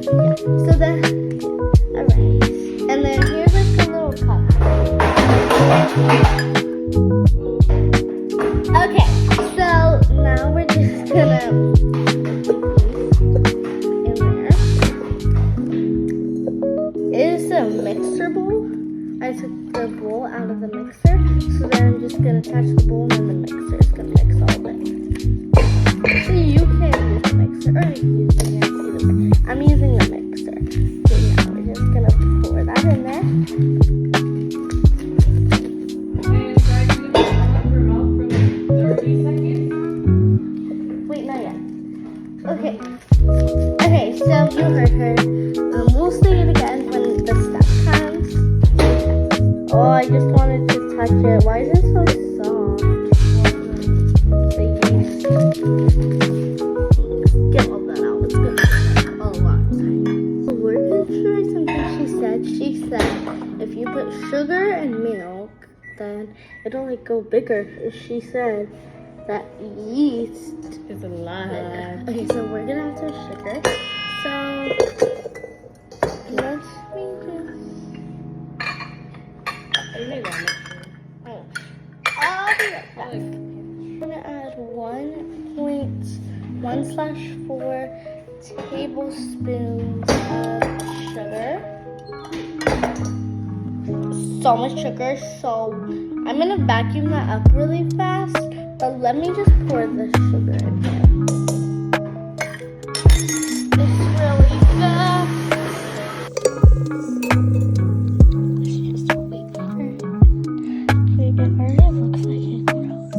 Yeah. So then, alright. And then here's like a little cup. Okay, so now we're just gonna in there. Is a mixer bowl. I took the bowl out of the mixer, so then I'm just gonna attach the bowl and then the mixer is gonna mix all of it. So you can use the mixer or you can use the either way. I'm using the mixer. So now we're just gonna pour that in there. And try to warm up your mouth for like 30 seconds. Wait, not yet. Okay. Okay, so you heard her. We'll say it again when the step comes. Oh, I just wanted to touch it. Why is it so soft? Get all that out. It's gonna take a lot of time. So we're gonna try something she said. She said if you put sugar and milk, then it'll like go bigger. She said that yeast It's a lot. Okay, so we're gonna have to have sugar. So let me You need that mixer. I'll be right back. I'm gonna add 1.1/4 tablespoons of sugar. So much sugar, so I'm gonna vacuum that up really fast, but let me just pour the sugar in here. It's really fast. Let's just wait for it. It already looks like it grows.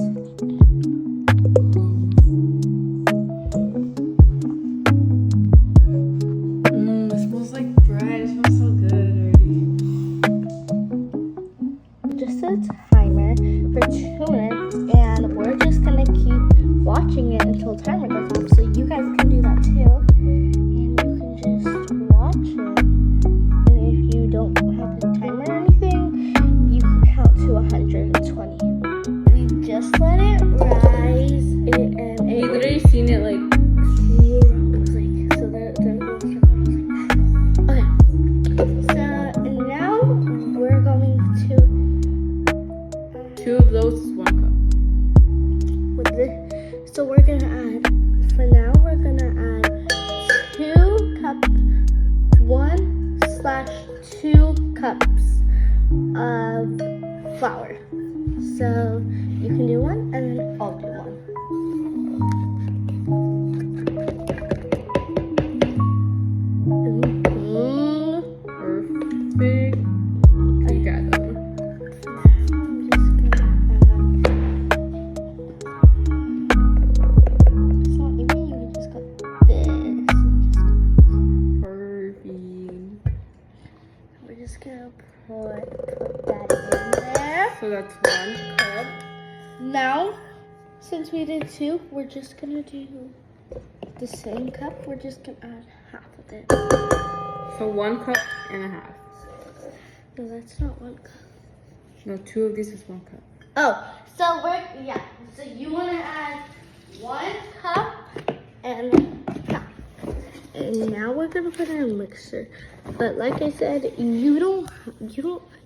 It smells like bread. It smells so good already. Just a timer for 2 minutes, and we're just gonna keep watching it until timer goes off, so you guys can do that too. And you can just watch it. And if you don't have the timer or anything, you can count to 120. We just let it rise, and Have you it literally seen it like was like, so there goes your okay. So now we're going to 2 of those is 1 cup. with this. So we're gonna add, for now, we're gonna add 2 cups, 1/2 cups of flour. So you can do 1 and then I'll do 1. Perfect. You got them. It's not even, you can just go this. Perfect. We're just gonna put that in there. So that's 1 cup. Now, since we did 2, we're just gonna do the same cup. We're just gonna add half of it. So 1 cup and a half. No, that's not 1 cup. No, 2 of these is 1 cup. Oh, so so you wanna add 1 cup and half. And now we're gonna put in a mixer. But like I said, you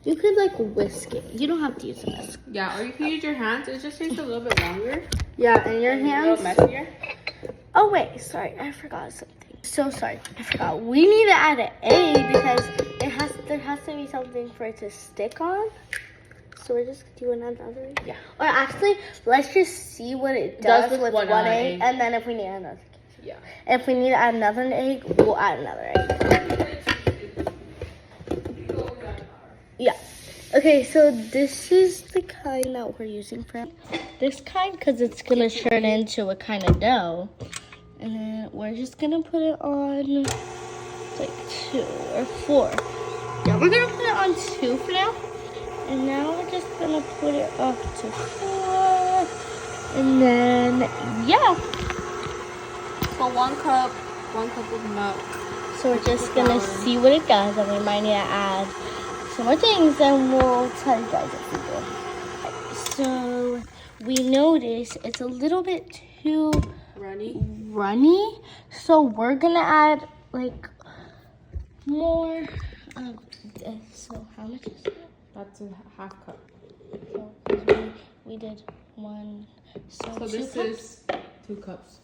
could like whisk it. You don't have to use a whisk. Yeah, or you can use your hands. It just takes a little bit longer. Yeah, and your A hands. little messier. Oh wait, sorry, I forgot something. So sorry, I forgot. We need to add an egg because there has to be something for it to stick on. So we're just doing another egg. Yeah. Or actually, let's just see what it does with one egg, egg. and then if we need another. Yeah. If we need to add another egg, we'll add another egg. Yeah. Okay, so this is the kind that we're using for this kind because it's gonna turn into a kind of dough. And then we're just gonna put it on like 2 or 4. Yeah, we're gonna put it on 2 for now. And now we're just gonna put it up to 4. And then, yeah. So 1 cup, 1 cup of milk. So we're just gonna see what it does, and we might need to add some more things, and we'll tell you guys if we do. So we notice it's a little bit too Runny. runny, so we're gonna add like more of this. So how much is it? That's a half cup. So 'cause we did one. So this cups? is 2 cups.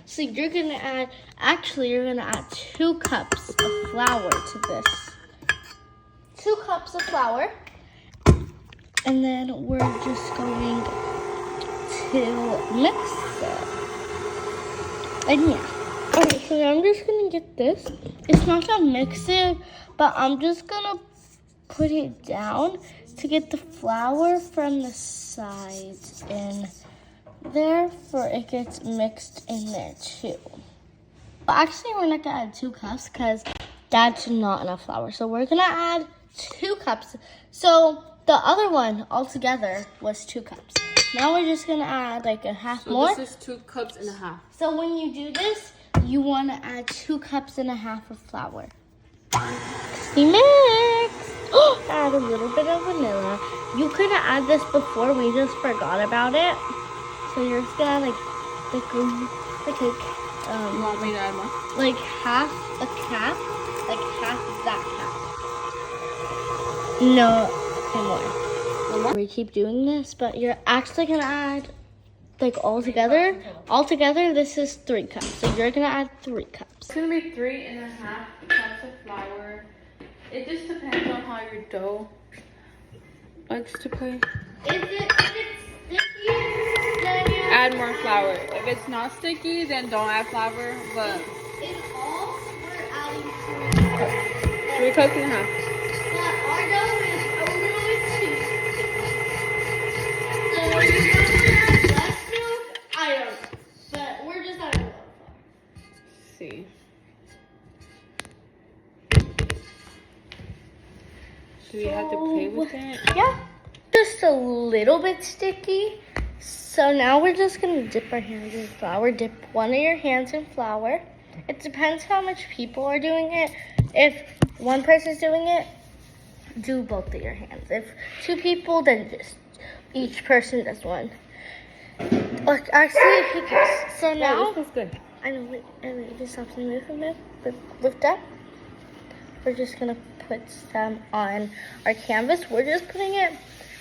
So you're gonna add. Actually, you're gonna add 2 cups of flour to this. 2 cups of flour, and then we're just going to mix it. And yeah. Okay, so I'm just gonna get this. It's not gonna mix it, but I'm just gonna put it down to get the flour from the sides in there, for it gets mixed in there too. But actually, we're not gonna add 2 cups because that's not enough flour. So we're gonna add 2 cups. So the other one altogether was 2 cups. Now we're just gonna add like a half more. This is 2 cups and a half. So when you do this, you want to add 2 cups and a half of flour. Mix. Add a little bit of vanilla. You could have added this before. We just forgot about it. So you're just gonna like You want me to add more? like half a cup, like half that cup. No, more. We keep doing this, but you're actually gonna add like altogether. Altogether, this is 3 cups. So you're gonna add 3 cups. It's gonna be 3.5 cups of flour. It just depends on how your dough likes to play. If it's sticky, then you Add more flour. If it's not sticky, then don't add flour. But in all, we're adding 3 cups. 3 cups and a half. But our dough is a little bit too sticky. So you're gonna add less milk? I don't know. But we're just adding a little flour. See. Do we have to play with it? Yeah, just a little bit sticky. So now we're just gonna dip our hands in flour. Dip one of your hands in flour. It depends how much people are doing it. If one person's doing it, do both of your hands. If 2 people, then just each person does one. Look, actually, who cares? So now, This is good. I know, wait, just have to move a bit, but lift up. We're just gonna put some on our canvas. We're just putting it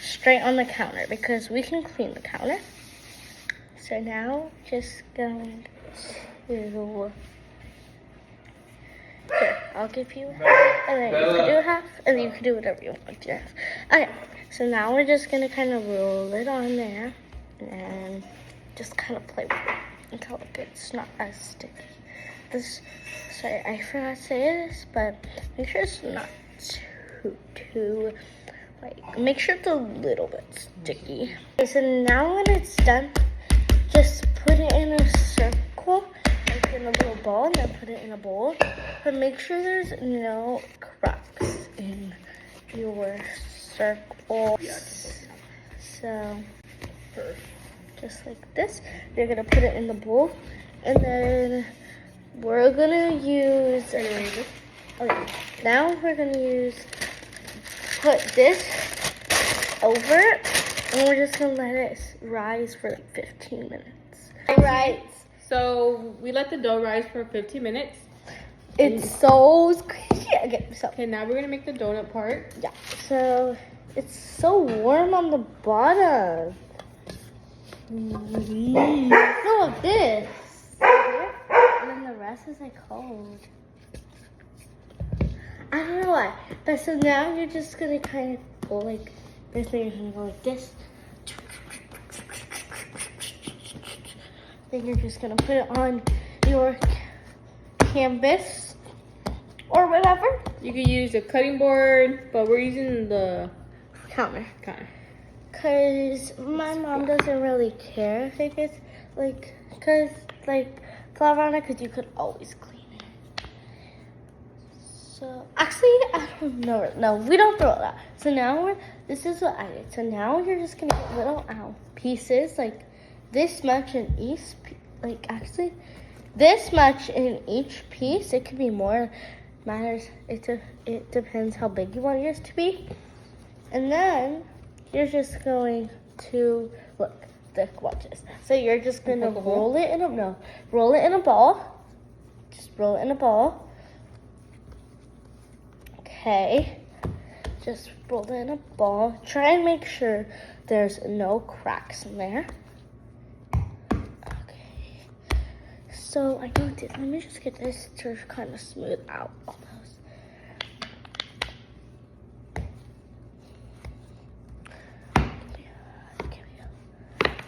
straight on the counter because we can clean the counter. So now, just going to, here, I'll give you half, and then you can do half, and then you can do whatever you want to. Okay, so now we're just gonna kind of roll it on there, and just kind of play with it until it gets not as sticky. Sorry, I forgot to say this, but make sure it's not too, like, make sure it's a little bit sticky. Okay, so now when it's done, just put it in a circle, like in a little ball, and then put it in a bowl. But make sure there's no cracks in your circle. So, just like this, you're gonna put it in the bowl, and then we're gonna use, okay, now we're gonna put this over it, and we're just gonna let it rise for 15 minutes. Alright. So we let the dough rise for 15 minutes. It's so squishy. Okay, so, Okay, now we're gonna make the donut part. yeah, so it's so warm on the bottom. No, this. And then the rest is like cold. I don't know why. But so now you're just gonna kind of go like this, and you're gonna go like this. Then you're just gonna put it on your canvas or whatever. You could use a cutting board, but we're using the Counter. counter. Cause my mom doesn't really care if it gets like flour on it, cause you could always clean it. So actually, I don't know. No, we don't throw it out. So now this is what I did. So now you're just gonna get little pieces like this much in each. Like actually, this much in each piece. It could be more. Matters. It depends how big you want yours to be. And then you're just going to watch this. So you're just gonna roll it in a ball. Just roll it in a ball. okay. Just roll it in a ball. Try and make sure there's no cracks in there. Okay. So I know this. Let me just get this to kind of smooth out all those.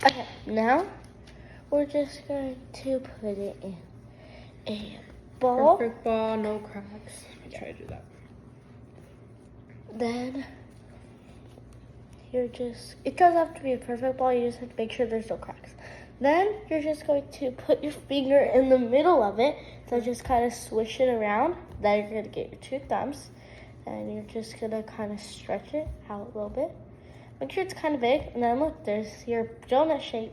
Okay, now we're just going to put it in a ball. Perfect ball, no cracks. Let me try to do that. Then you're just, it doesn't have to be a perfect ball, you just have to make sure there's no cracks. Then you're just going to put your finger in the middle of it, so just kind of swish it around. Then you're going to get your 2 thumbs, and you're just going to kind of stretch it out a little bit. Make sure it's kind of big, and then look, there's your donut shape.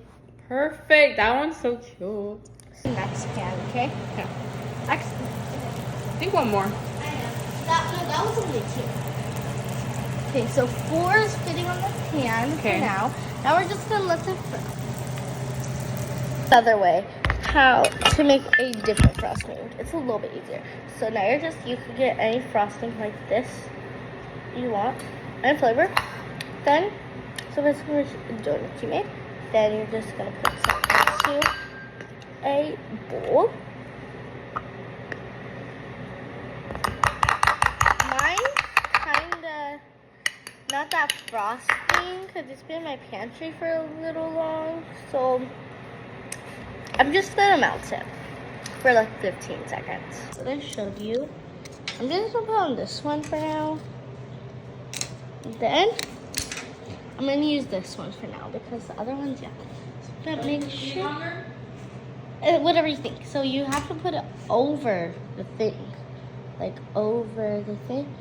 Perfect. That one's so cute. Next pan, okay? Yeah. Actually, I think one more. I know. That was only 2. Okay, so 4 is fitting on the pan for now. Now we're just gonna let it fry. Another way how to make a different frosting. It's a little bit easier. So now you can get any frosting like this you want, and flavor. Then, so basically which donut you made. Then you're just gonna put some into a bowl. Mine kinda not that frosting because it's been in my pantry for a little long. So I'm just gonna melt it for like 15 seconds. What I showed you. I'm just gonna put on this one for now. Then I'm gonna use this one for now because the other ones, yeah. So make sure. Whatever you think. So you have to put it over the thing, like over the thing,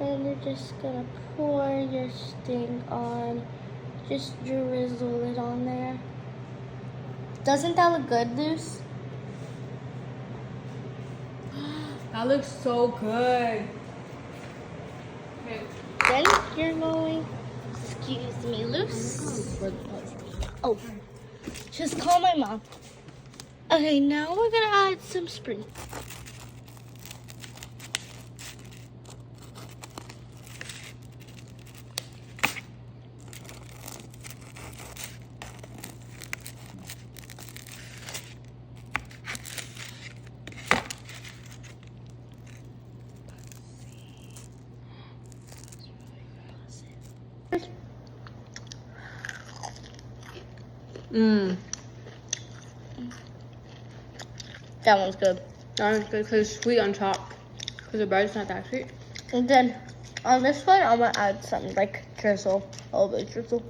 and you're just gonna pour your sting on. Just drizzle it on there. Doesn't that look good, Luce? That looks so good. Okay. Then you're going. Excuse me, Luce. Oh, just call my mom. Okay, now we're gonna add some spring. That one's good. That one's good because it's sweet on top. Because the bread's not that sweet. And then on this one, I'm gonna add something like drizzle, a little bit of drizzle.